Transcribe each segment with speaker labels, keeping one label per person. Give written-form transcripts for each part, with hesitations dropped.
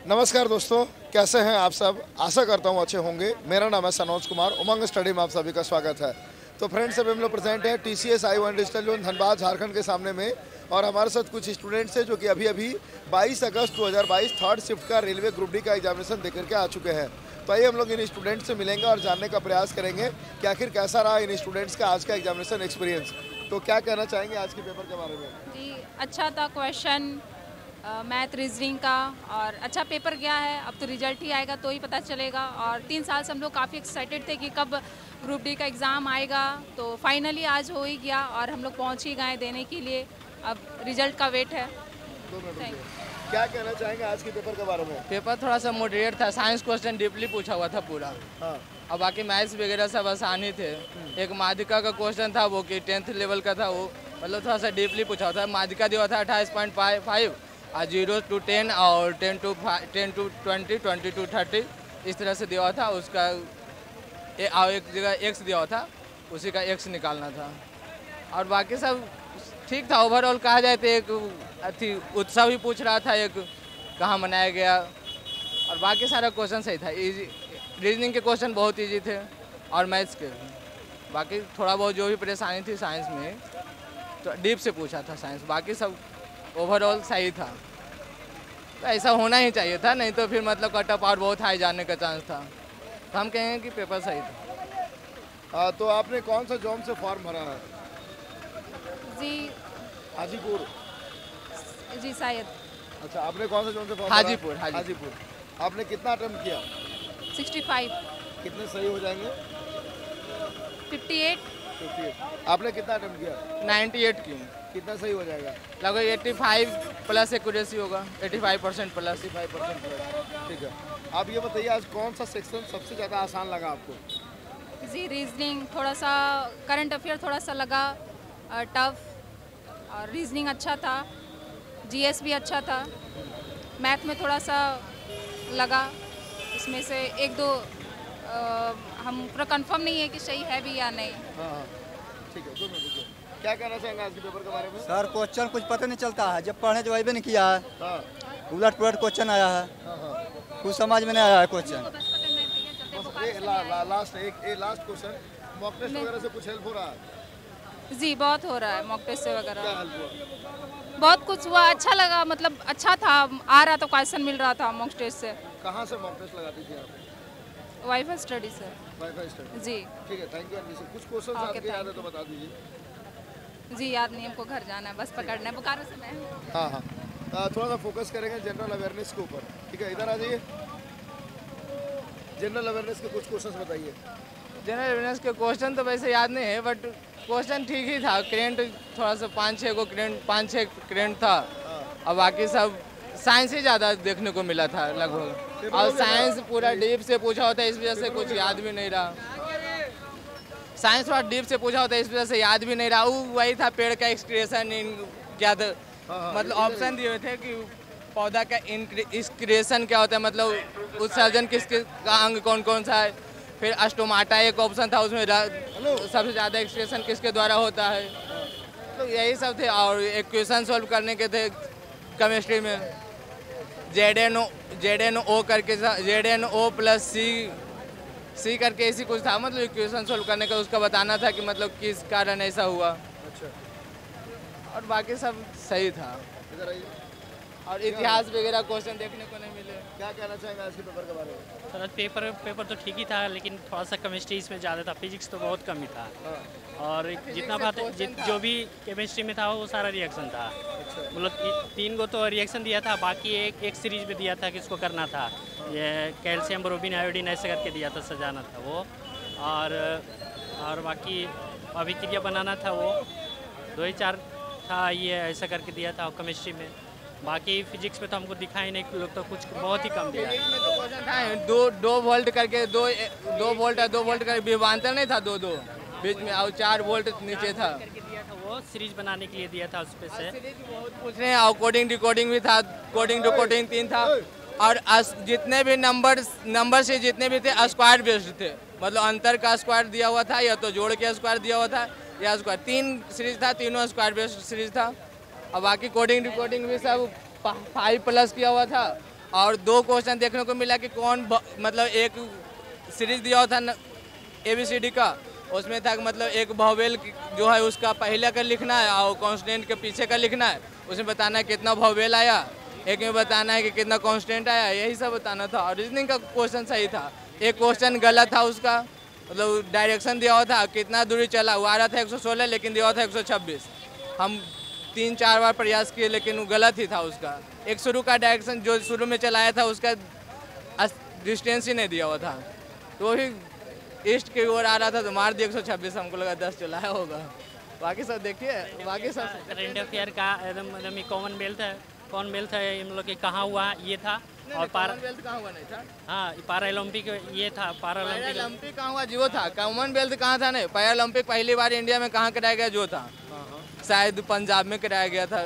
Speaker 1: नमस्कार दोस्तों, कैसे हैं आप सब। आशा करता हूं अच्छे होंगे। मेरा नाम है सनोज कुमार। उमंग स्टडी में आप सभी का स्वागत है। तो फ्रेंड्स, अभी हम लोग प्रेजेंट हैं TCS I1 digital zone Dhanbad Jharkhand के सामने में, और हमारे साथ कुछ स्टूडेंट्स हैं जो कि अभी 22 अगस्त 2022 थर्ड शिफ्ट का रेलवे ग्रुप डी का एग्जामिनेशन दे करके आ चुके हैं। तो आइए हम लोग इन स्टूडेंट्स से मिलेंगे और जानने का प्रयास करेंगे कि आखिर कैसा रहा इन स्टूडेंट्स का आज का एग्जामिनेशन एक्सपीरियंस। तो क्या कहना चाहेंगे आज के पेपर के बारे में?
Speaker 2: जी, अच्छा था क्वेश्चन, मैथ रीजनिंग का, और अच्छा पेपर गया है। अब तो रिजल्ट ही आएगा तो ही पता चलेगा। और 3 साल से हम लोग काफ़ी एक्साइटेड थे कि कब ग्रुप डी का एग्ज़ाम आएगा, तो फाइनली आज हो ही गया और हम लोग पहुंच ही गए देने के लिए। अब रिजल्ट का वेट है।
Speaker 1: क्या कहना चाहेंगे आज के पेपर के बारे में?
Speaker 3: पेपर थोड़ा सा मॉडरेट था। साइंस क्वेश्चन डीपली पूछा हुआ था पूरा।
Speaker 1: हाँ।
Speaker 3: और बाकी मैथ्स वगैरह सब आसानी थे। एक माध्यिका का क्वेश्चन था वो कि 10th लेवल का था, वो मतलब थोड़ा सा डीपली पूछा हुआ था। माध्यिका दिया था 28.5 और 0 to 10 और 10 to 20, 20 to 30 इस तरह से दिया हुआ था। उसका एक जगह एक्स दिया हुआ था, उसी का एक्स निकालना था। और बाकी सब ठीक था। ओवरऑल कहा जाए तो एक उत्सव ही पूछ रहा था, एक कहाँ मनाया गया, और बाकी सारा क्वेश्चन सही था। इजी रीजनिंग के क्वेश्चन बहुत इजी थे और मैथ्स के। बाकी थोड़ा बहुत जो भी परेशानी थी साइंस में, तो डीप से पूछा था साइंस। बाकी सब ओवरऑल सही था। तो ऐसा होना ही चाहिए था, नहीं तो फिर मतलब कट ऑफ और बहुत हाई जाने का चांस था। तो हम कहेंगे कि पेपर सही था।
Speaker 1: तो आपने कौन सा जॉब से फॉर्म भरा है?
Speaker 2: जी
Speaker 1: हाजीपुर।
Speaker 2: जी शायद
Speaker 1: अच्छा, आपने कौन सा जॉब से फॉर्म
Speaker 3: हाजीपुर।
Speaker 1: भरा? हाजीपुर। आपने कितना अटेम्प्ट किया?
Speaker 2: 65,
Speaker 1: कितने सही हो जाएंगे?
Speaker 2: 58।
Speaker 1: 58। आपने कितना अटेम्प्ट किया?
Speaker 3: 98 की,
Speaker 1: कितना सही हो जाएगा?
Speaker 3: लगभग 85 प्लस एक्यूरेसी होगा। 85% प्लस।
Speaker 1: 85% प्लस। ठीक है। आप ये बताइए, आज कौन सा सेक्शन सबसे ज़्यादा आसान लगा आपको?
Speaker 2: जी, रीजनिंग थोड़ा सा, करंट अफेयर थोड़ा सा लगा टफ, और रीजनिंग अच्छा था। जीएस भी अच्छा था। मैथ में थोड़ा सा लगा, इसमें से एक दो हम पूरा कंफर्म नहीं है कि सही है भी या नहीं।
Speaker 1: हाँ, ठीक है। 2 मिनट रुकिए। क्या कहना चाहेंगे आज के पेपर के बारे में?
Speaker 4: सर, क्वेश्चन कुछ पता नहीं चलता है। जब पढ़ने जवाब नहीं किया है,
Speaker 1: हाँ
Speaker 4: उलट पुलट क्वेश्चन आया है।
Speaker 1: हाँ।
Speaker 4: कुछ समझ में नहीं आया है question.
Speaker 1: Last question, mock test वगैरह से कुछ हेल्प हो रहा है?
Speaker 2: जी, बहुत हो रहा है मॉक टेस्ट से वगैरह।
Speaker 1: क्या हेल्प हुआ?
Speaker 2: बहुत कुछ हुआ, अच्छा लगा, मतलब अच्छा था। आ रहा था क्वेश्चन, मिल रहा था मॉक टेस्ट से।
Speaker 1: कहाँ से मॉक टेस्ट लगाती थी आप?
Speaker 2: वाईफाई स्टडी से।
Speaker 1: WiFi study.
Speaker 2: जी
Speaker 1: ठीक है, थैंक यू। कुछ क्वेश्चन
Speaker 2: Okay,
Speaker 1: आपके याद है
Speaker 2: thank
Speaker 1: तो बता दीजिए।
Speaker 2: जी, याद नहीं, हमको घर जाना है, बस पकड़ना है। बोकारो से मैं।
Speaker 1: हाँ। थोड़ा सा फोकस करेंगे जनरल अवेयरनेस के ऊपर। ठीक है, इधर आ जाइए। जनरल अवेयरनेस के कुछ क्वेश्चंस बताइए।
Speaker 3: जनरल अवेयरनेस के क्वेश्चन तो वैसे याद नहीं है, बट क्वेश्चन ठीक ही था। करेंट थोड़ा सा 5-6 करेंट था, और बाकी सब साइंस ही ज़्यादा देखने को मिला था लगभग। और साइंस पूरा डीप से पूछा होता है, इस वजह से कुछ याद भी नहीं रहा। साइंस थोड़ा डीप से पूछा होता है, इस वजह से याद भी नहीं रहा। वो वही था, पेड़ का एक्सक्रिएशन क्या था, मतलब ऑप्शन दिए हुए थे कि पौधा का एक्सक्रिएशन क्या होता है, मतलब उत्सर्जन किसके का अंग कौन कौन सा है। फिर अस्टोमाटा एक ऑप्शन था, उसमें सबसे ज़्यादा एक्सक्रिएशन किसके द्वारा होता है। तो यही सब थे। और एक क्वेश्चन सॉल्व करने के थे केमिस्ट्री में, ZnO करके, ZnO प्लस C करके ऐसी कुछ था, मतलब इक्वेशन सोल्व करने का। उसका बताना था कि मतलब किस कारण ऐसा हुआ।
Speaker 1: अच्छा।
Speaker 3: और बाकी सब सही था।
Speaker 1: इधर आइए।
Speaker 3: और इतिहास वगैरह क्वेश्चन देखने को नहीं मिले।
Speaker 1: क्या कहना चाहेंगे आज के पेपर के बारे में?
Speaker 5: सर, पेपर तो ठीक ही था, लेकिन थोड़ा सा केमिस्ट्री इसमें ज़्यादा था। फिजिक्स तो बहुत कम ही था। और जितना बात जो भी केमिस्ट्री में था वो सारा रिएक्शन था। मतलब 3 गो तो रिएक्शन दिया था, बाकी एक सीरीज में दिया था कि इसको करना था। ये कैल्शियम ब्रोमीन आयोडीन ऐसे करके दिया था, सजाना था वो। और बाकी अभिक्रिया बनाना था, वो 2 ही 4 था, ये ऐसा करके दिया था केमिस्ट्री में। बाकी फिजिक्स में तो हमको दिखा ही नहीं, लोग तो कुछ बहुत ही कम दिया है।
Speaker 3: में तो क्वेश्चन था 2 वोल्ट करके, 2 वोल्ट करके विभवांतर नहीं था 2 बीच में, और 4 वोल्ट नीचे था।
Speaker 5: वो सीरीज बनाने के लिए दिया था उस पे से।
Speaker 3: बहुत पूछ रहे हैं। और कोडिंग डिकोडिंग भी था, कोडिंग डिकोडिंग 3 था। और जितने भी नंबर से जितने भी थे स्क्वायर बेस्ड थे, मतलब अंतर का स्क्वायर दिया हुआ था, या तो जोड़ के स्क्वायर दिया हुआ था, या स्क्वायर। 3 सीरीज था, तीनों स्क्वायर बेस्ड सीरीज था। और बाकी कोडिंग डिकोडिंग भी सब 5+ किया हुआ था। और 2 क्वेश्चन देखने को मिला कि मतलब एक सीरीज दिया था ABCD का, उसमें था कि मतलब एक वोवेल जो है उसका पहले का लिखना है और कॉन्स्टेंट के पीछे का लिखना है, उसमें बताना है कितना वोवेल आया, एक में बताना है कि कितना कांस्टेंट आया, यही सब बताना था। और रीजनिंग का क्वेश्चन सही था, एक क्वेश्चन गलत था उसका, मतलब डायरेक्शन दिया हुआ था कितना दूरी चला, वो आ रहा था 116 लेकिन दिया हुआ था 126। हम 3-4 बार प्रयास किए लेकिन वो गलत ही था उसका। एक शुरू का डायरेक्शन जो शुरू में चलाया था उसका डिस्टेंस ही नहीं दिया हुआ था, तो वही ईस्ट की ओर आ रहा था तो मार दिया 126, हमको लगा 10 चलाया होगा। बाकी सब देखिए, बाकी सब
Speaker 5: करंट अफेयर का एकदम कॉमनवेल्थ है इन लोग के कहाँ हुआ ये था, और
Speaker 3: कॉमनवेल्थ कहाँ हुआ नहीं था।
Speaker 5: हाँ पैरालंपिक ये था,
Speaker 3: पैरालंपिक कहाँ हुआ जो था, कॉमनवेल्थ कहाँ था नहीं। पैरालंपिक पहली बार इंडिया में कहाँ कराया गया जो था, शायद पंजाब में कराया गया था,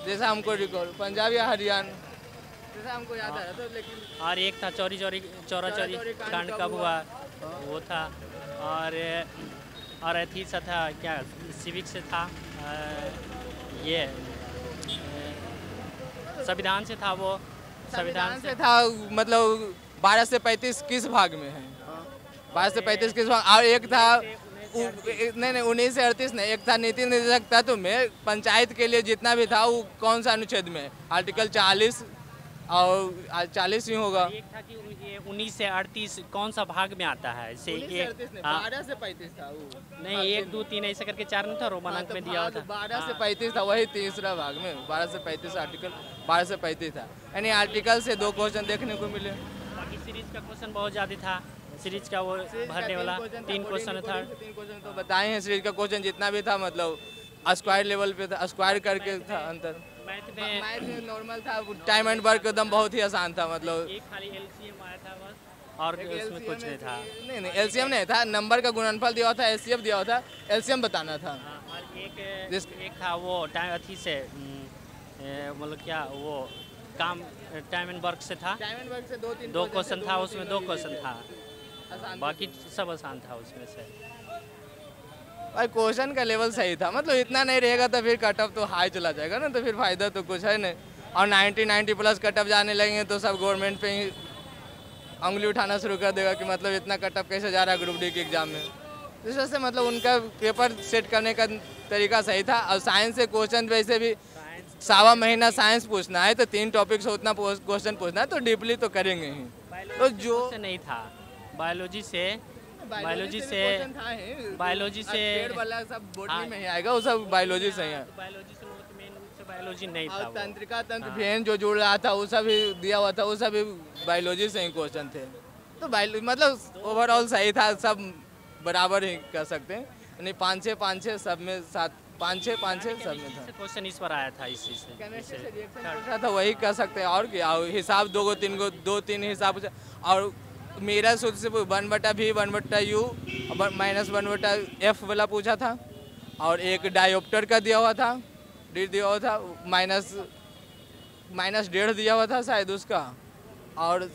Speaker 3: जैसा हमको रिकॉर्ड, पंजाब या हरियाणा जैसा हमको याद आ रहा था। लेकिन
Speaker 5: और एक था चोरा चोरी कांड कब हुआ वो था, और अथी सा था क्या सिविक से था, ये संविधान से था, वो
Speaker 3: संविधान से था। मतलब 12 से 35 किस भाग में है, 12 से 35 किस भाग, और एक था नहीं 19 से 38 नहीं, एक था नीति निर्देशक तत्व में पंचायत के लिए जितना भी था वो कौन सा अनुच्छेद में, आर्टिकल 40 और 40 ही होगा।
Speaker 5: एक था कि ये 19 से 38 कौन सा भाग में आता है, से
Speaker 3: 12 से 35 था वो,
Speaker 5: नहीं 1 2 3 ऐसे करके 4 नहीं था, रोमन अंक में दिया हुआ था।
Speaker 3: 12 से 35 था, वही तीसरा भाग में 12 से 35 आर्टिकल 12 से 35 था, यानी आर्टिकल से 2 क्वेश्चन देखने को मिले।
Speaker 5: बाकी सीरीज का क्वेश्चन बहुत ज़्यादा था, सीरीज का वो भरने वाला 3 क्वेश्चन था।
Speaker 3: 3 क्वेश्चन तो बताए हैं, सीरीज का क्वेश्चन जितना भी था मतलब स्क्वायर लेवल पे था, स्क्वायर करके था अंतर।
Speaker 5: मैथ
Speaker 3: में नॉर्मल था, टाइम एंड वर्क एकदम बहुत ही आसान था, मतलब
Speaker 5: एक खाली LCM आया था बस, और उसमें कुछ नहीं था।
Speaker 3: नहीं LCM नहीं था, नंबर का गुणनफल दिया हुआ था, HCF दिया हुआ था, LCM बताना था।
Speaker 5: और एक था वो टाइम अथी से मतलब क्या वो काम टाइम एंड वर्क से था,
Speaker 3: टाइम एंड वर्क से
Speaker 5: 2 क्वेश्चन था, उसमें 2 क्वेश्चन था, बाकी सब आसान था उसमें से।
Speaker 3: भाई क्वेश्चन का लेवल सही था, मतलब इतना नहीं रहेगा तो फिर कट ऑफ तो हाई चला जाएगा ना, तो फिर फायदा तो कुछ है नहीं। और 90 प्लस कट ऑफ जाने लगेंगे तो सब गवर्नमेंट पे ही उंगली उठाना शुरू कर देगा कि मतलब इतना कट ऑफ कैसे जा रहा है ग्रुप डी के एग्जाम में। इस वजह से मतलब उनका पेपर सेट करने का तरीका सही था। और साइंस से क्वेश्चन वैसे भी 1.25 महीना साइंस पूछना है तो 3 टॉपिक से उतना क्वेश्चन पूछना है तो डीपली तो करेंगे ही। तो जो
Speaker 5: नहीं था बायोलॉजी से
Speaker 3: वाला सब बॉटनी में ही आएगा, वो सब बायोलॉजी से ही है।
Speaker 5: बायोलॉजी नहीं था,
Speaker 3: तंत्रिका तंत्र फेन जो जुड़ रहा था वो सब भी दिया हुआ था, वो सब भी बायोलॉजी से ही क्वेश्चन थे। तो मतलब ओवरऑल सही था, सब बराबर ही कर सकते हैं, यानी 5-6 सब में 7 5-6 सब में था।
Speaker 5: क्वेश्चन इस पर आया था इसी से
Speaker 3: था, वही कर सकते हैं। और क्या हिसाब 2-3 हिसाब, और मेरा शुद्ध से 1/v 1/u -1/f वाला पूछा था, और एक डायोप्टर का दिया हुआ था, दिया हुआ था -1.5 दिया हुआ था शायद उसका, और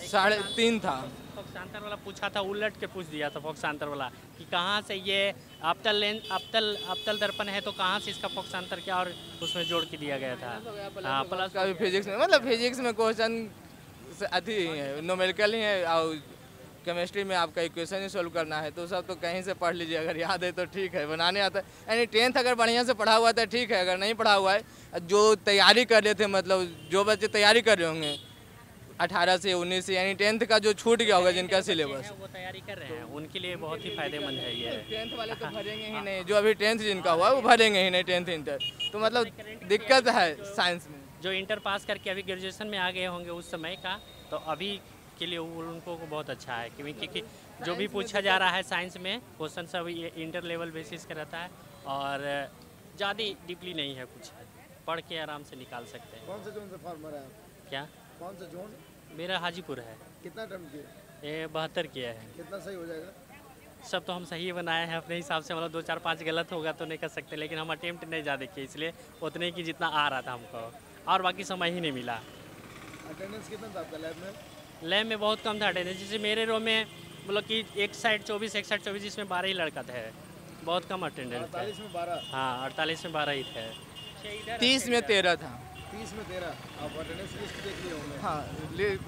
Speaker 3: 3.5 था।
Speaker 5: पक्षांतर वाला पूछा था, उलट के पूछ दिया था पक्षांतर वाला कि कहाँ से ये अवतल दर्पण है तो कहाँ से इसका पक्षांतर क्या, और उसमें जोड़ के दिया गया था। हाँ प्लस
Speaker 3: का भी फिजिक्स में, मतलब फिजिक्स में क्वेश्चन अति ही है, न्यूमेरिकल ही है, और केमिस्ट्री में आपका इक्वेशन ही सोल्व करना है, तो सब तो कहीं से पढ़ लीजिए, अगर याद है तो ठीक है, बनाने आता है। यानी 10th अगर बढ़िया से पढ़ा हुआ है ठीक है, अगर नहीं पढ़ा हुआ है, जो तैयारी कर रहे थे, मतलब जो बच्चे तैयारी कर रहे होंगे 18 से 19 से, यानी 10th का जो छूट गया होगा जिनका सिलेबस,
Speaker 5: वो तैयारी कर रहे हैं, उनके लिए बहुत ही फायदेमंद है ये।
Speaker 3: 10th वाले तो भरेंगे ही नहीं, जो अभी 10th जिनका हुआ वो भरेंगे ही नहीं 10th इंटर, तो मतलब दिक्कत है साइंस में।
Speaker 5: जो इंटर पास करके अभी ग्रेजुएशन में आ गए होंगे उस समय का, तो अभी के लिए उनको बहुत अच्छा है, क्योंकि जो भी पूछा जा रहा है साइंस में क्वेश्चन सब ये इंटर लेवल बेसिस का रहता है, और ज़्यादा डीपली नहीं है, कुछ पढ़ के आराम से निकाल सकते हैं।
Speaker 1: कौन से जोन से फॉर्म भरा है?
Speaker 5: क्या
Speaker 1: कौन सा जोन?
Speaker 5: मेरा हाजीपुर है।
Speaker 1: कितना टर्म किए?
Speaker 5: ये 72 किया है।
Speaker 1: कितना सही हो जाएगा?
Speaker 5: सब तो हम सही बनाए हैं अपने हिसाब से, मतलब 2-4-5 गलत होगा तो नहीं कर सकते, लेकिन हम अटेम्प्ट नहीं ज़्यादा किए, इसलिए उतने की जितना आ रहा था हमको, और बाकी समय ही नहीं मिला।
Speaker 1: अटेंडेंस कितना था आपका लैब में?
Speaker 5: लैब में बहुत कम था अटेंडेंस, जैसे मेरे रो में मतलब कि एक साइड 24 एक साइड 24, जिसमें 12 ही लड़का थे, बहुत कम अटेंडेंस।
Speaker 1: 48 में 12?
Speaker 5: हाँ 48 में 12 ही थे।
Speaker 3: 30 में 13 था।
Speaker 1: 30 में 13। आप अटेंडेंस लिस्ट देख लिए होंगे?
Speaker 3: हाँ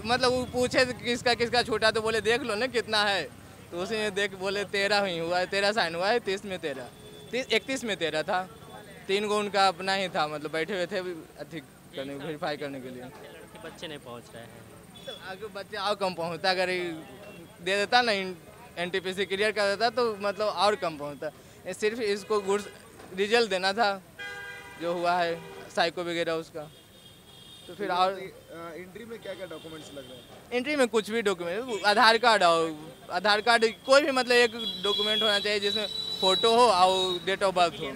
Speaker 3: मतलब वो पूछे किसका किसका छूटा तो बोले देख लो ना कितना है, तो उसी में देख बोले 13 ही हुआ है, 13 साइन हुआ है, 30 में 13, 31 में 13 था, 3 गो उनका अपना ही था, मतलब बैठे हुए थे अधिक करने वेरीफाई करने के लिए।
Speaker 5: लड़के बच्चे नहीं पहुंच रहे हैं।
Speaker 3: तो आगे बच्चे और कम पहुँचता, अगर दे देता ना NTPC क्लियर कर देता तो मतलब और कम पहुँचता। सिर्फ इसको गुड्स रिजल्ट देना था जो हुआ है साइको वगैरह उसका, तो फिर और
Speaker 1: एंट्री में क्या क्या डॉक्यूमेंट्स लग रहे हैं?
Speaker 3: एंट्री में कुछ भी डॉक्यूमेंट, आधार कार्ड और आधार कार्ड कोई भी मतलब एक डॉक्यूमेंट होना चाहिए जिसमें फ़ोटो हो और डेट ऑफ बर्थ हो।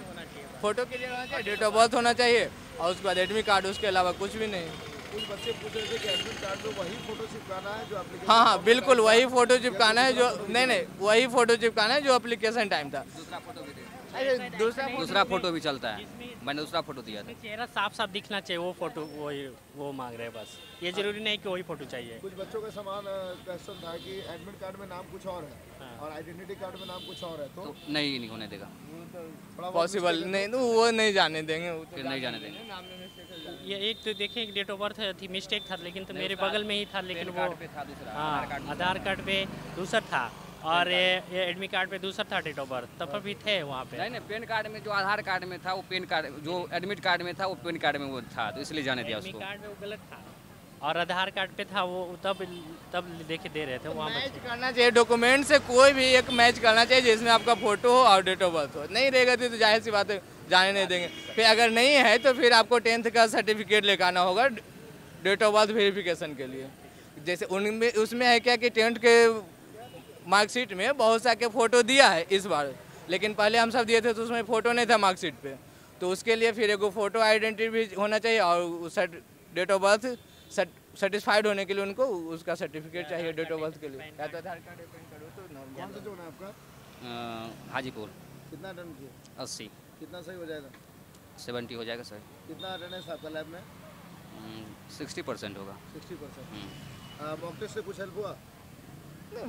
Speaker 3: फोटो क्लियर होना चाहिए, डेट ऑफ बर्थ होना चाहिए और उसके बाद एडमिट कार्ड, उसके अलावा कुछ भी नहीं।
Speaker 1: कुछ बच्चे पूछ रहे थे कि एडमिट कार्ड में वही फोटो चिपकाना है जो एप्लीकेशन।
Speaker 3: हाँ बिल्कुल वही फ़ोटो चिपकाना है जो, नहीं वही फ़ोटो चिपकाना है जो एप्लीकेशन टाइम था।
Speaker 6: दूसरा फोटो भी चलता है, मैंने दूसरा फोटो दिया था।
Speaker 5: चेहरा साफ साफ दिखना चाहिए, वो फोटो वो मांग रहे हैं बस। ये जरूरी नहीं कि वही फोटो चाहिए।
Speaker 1: कुछ बच्चों का समान क्वेश्चन था कि एडमिट कार्ड में नाम कुछ और है और आइडेंटिटी कार्ड में नाम कुछ और है, तो
Speaker 6: नहीं होने देगा,
Speaker 3: पॉसिबल नहीं, तो वो नहीं जाने देंगे,
Speaker 6: फिर नहीं जाने देंगे।
Speaker 5: ये एक तो देखें एक डेट ऑफ बर्थ थी, मिस्टेक था, लेकिन तो मेरे बगल में ही था, लेकिन वो
Speaker 6: था दूसरा,
Speaker 5: हाँ आधार कार्ड पे दूसरा था और ये एडमिट कार्ड पे दूसरा था डेट ऑफ बर्थ, तब पर भी थे वहाँ पे।
Speaker 6: नहीं पैन कार्ड में जो आधार कार्ड में था वो पैन कार्ड, जो एडमिट कार्ड में था वो पैन कार्ड में वो था, तो इसलिए जाने दिया
Speaker 5: एडमिट
Speaker 6: उसको।
Speaker 5: कार्ड में वो गलत था और आधार कार्ड पे था वो, तब देखे दे रहे थे वहाँ
Speaker 3: मैच करना चाहिए डॉक्यूमेंट से, कोई भी एक मैच करना चाहिए जिसमें आपका फोटो हो और डेट ऑफ बर्थ हो। नहीं रहेगा तो जाहिर सी बात है जाने नहीं देंगे। फिर अगर नहीं है तो फिर आपको 10th का सर्टिफिकेट लेकर आना होगा डेट ऑफ बर्थ वेरिफिकेशन के लिए। जैसे उनमें उसमें है क्या कि 10th के मार्कशीट में बहुत सा के फ़ोटो दिया है इस बार, लेकिन पहले हम सब दिए थे तो उसमें फ़ोटो नहीं था मार्कशीट पे, तो उसके लिए फिर एक फ़ोटो आइडेंटिटी भी होना चाहिए और डेट ऑफ बर्थ सेटिस्फाइड होने के लिए उनको उसका सर्टिफिकेट चाहिए डेट ऑफ बर्थ के लिए। या तो आधार कार्ड या पैन कार्ड हो तो
Speaker 1: कौन सा जोन है आपका?
Speaker 6: हाजीपुर।
Speaker 1: कितना अटेंड किए?
Speaker 6: 80।
Speaker 1: कितना सही हो जाएगा?
Speaker 6: 70 हो जाएगा सर।
Speaker 1: कितना अटेंडेंस आपका लैब में?
Speaker 6: 60% होगा।
Speaker 1: 60%। मॉक टेस्ट से कुछ हेल्प हुआ?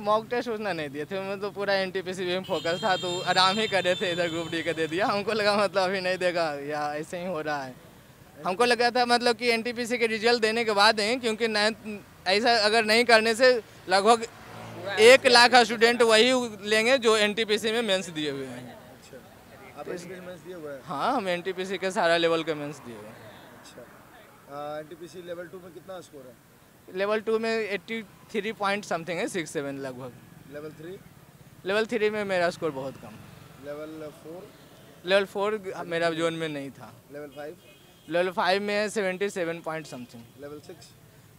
Speaker 3: मॉक टेस्ट उतना नहीं दिए थे, मतलब पूरा NTPC में फोकस था तो आराम ही कर रहे थे, इधर ग्रुप डी का दे दिया। हमको लगा मतलब अभी नहीं देगा या ऐसे ही हो रहा है। हमको लगा था मतलब कि NTPC के रिजल्ट देने के बाद दें, क्योंकि ऐसा अगर नहीं करने से लगभग 1 लाख स्टूडेंट वही लेंगे जो NTPC में मेंस दिए हुए हैं।
Speaker 1: आप मेंस दिए हुए हैं?
Speaker 3: हाँ हम NTPC के सारा लेवल के मेंस दिए हुए हैं।
Speaker 1: अच्छा, NTPC लेवल 2 में कितना स्कोर है?
Speaker 3: लेवल 2 में 83 पॉइंट समथिंग है, 67 लगभग।
Speaker 1: लेवल 3?
Speaker 3: लेवल 3 में मेरा स्कोर बहुत कम।
Speaker 1: लेवल 4?
Speaker 3: लेवल 4 मेरा जोन में नहीं था।
Speaker 1: लेवल 5?
Speaker 3: लेवल 5 में है 77 पॉइंट समथिंग।
Speaker 1: लेवल 6?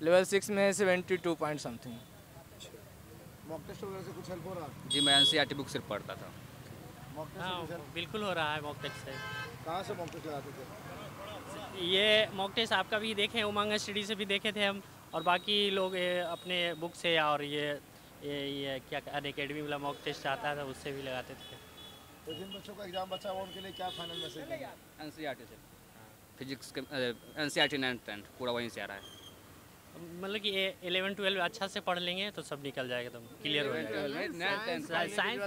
Speaker 3: लेवल 6 में है 72 पॉइंट समथिंग।
Speaker 1: मॉक टेस्ट वगैरह से कुछ हेल्प हो रहा है?
Speaker 6: जी मैं NCERT बुक सिर्फ पढ़ता था।
Speaker 1: मॉक टेस्ट
Speaker 5: हाँ
Speaker 1: से कुछ help?
Speaker 5: बिल्कुल हो रहा है मॉक टेस्ट से।
Speaker 1: कहाँ से मॉक टेस्ट लगाते थे?
Speaker 5: ये मॉक टेस्ट आपका भी देखे, उमंग स्टडी से भी देखे थे हम, और बाकी लोग अपने बुक से और ये क्या अनअकैडमी वाला मॉक टेस्ट आता था उससे भी लगाते थे।
Speaker 1: तो जिन बच्चों का एग्जाम बचा हुआ उनके लिए क्या फाइनल मैसेज है?
Speaker 6: NCERT से फिजिक्स के NCERT 9th 10th पूरा वहीं से आ रहा है।
Speaker 5: मतलब कि 11-12 अच्छा से पढ़ लेंगे तो सब निकल जाएगा, एकदम क्लियर हो जाएगा। साइंस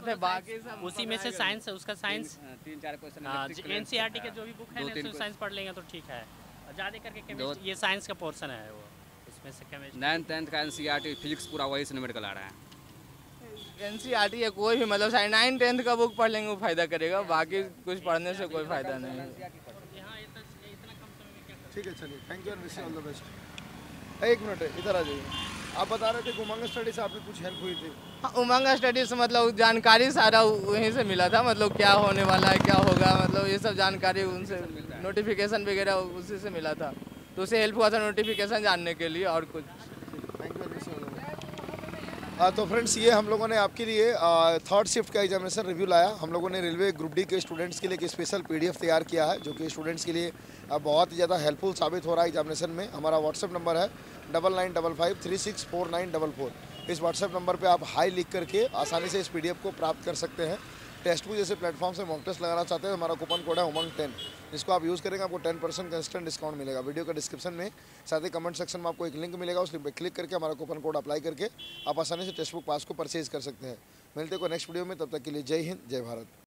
Speaker 5: उसी में से साइंस, उसका साइंस
Speaker 6: 3-4 क्वेश्चन।
Speaker 5: हाँ NCERT के जो भी बुक है ना उसमें साइंस पढ़ लेंगे तो ठीक है। ज़्यादा करके केमिस्ट्री, ये साइंस का पोर्शन है वो, उसमें से केमिस्ट्री
Speaker 6: 9th 10th का NCERT फिजिक्स पूरा वहीं से न्यूमेरिकल आ रहा है।
Speaker 3: NCERT या कोई भी मतलब 9th 10th का बुक पढ़ लेंगे वो फ़ायदा करेगा, बाकी कुछ पढ़ने से कोई फ़ायदा नहीं है।
Speaker 1: ठीक है, चलिए, thank you and wish you all the best. एक मिनट इधर आ जाइए। आप बता रहे थे कि उमंग स्टडी से आपकी कुछ हेल्प हुई थी?
Speaker 3: हाँ उमंग स्टडी से मतलब जानकारी सारा वहीं से मिला था, मतलब क्या होने वाला है, क्या होगा, मतलब ये सब जानकारी उनसे, नोटिफिकेशन वगैरह उसी से मिला था, तो उससे हेल्प हुआ था नोटिफिकेशन जानने के लिए और कुछ।
Speaker 1: Thank you wish you all the best. तो फ्रेंड्स ये हम लोगों ने आपके लिए 3rd शिफ्ट का एग्जामिनेशन रिव्यू लाया। हम लोगों ने रेलवे ग्रुप डी के स्टूडेंट्स के लिए एक स्पेशल PDF तैयार किया है जो कि स्टूडेंट्स के लिए बहुत ही ज़्यादा हेल्पफुल साबित हो रहा है एग्जामिनेशन में। हमारा व्हाट्सएप नंबर है 9955364944। इस व्हाट्सएप नंबर पे आप हाई लिख करके आसानी से इस PDF को प्राप्त कर सकते हैं। टेस्ट बुक जैसे प्लेटफॉर्म से मॉक टेस्ट लगाना चाहते हैं तो हमारा कूपन कोड है उमंग10, जिसको आप यूज़ करेंगे आपको 10% का इंस्टेंट डिस्काउंट मिलेगा। वीडियो का डिस्क्रिप्शन में साथ ही कमेंट सेक्शन में आपको एक लिंक मिलेगा, उस लिंक पर क्लिक करके हमारा कूपन कोड अप्लाई करके आप आसानी से टेस्ट बुक पास को परचेज कर सकते हैं। मिलते हैं को नेक्स्ट वीडियो में, तब तक के लिए जय हिंद, जय भारत।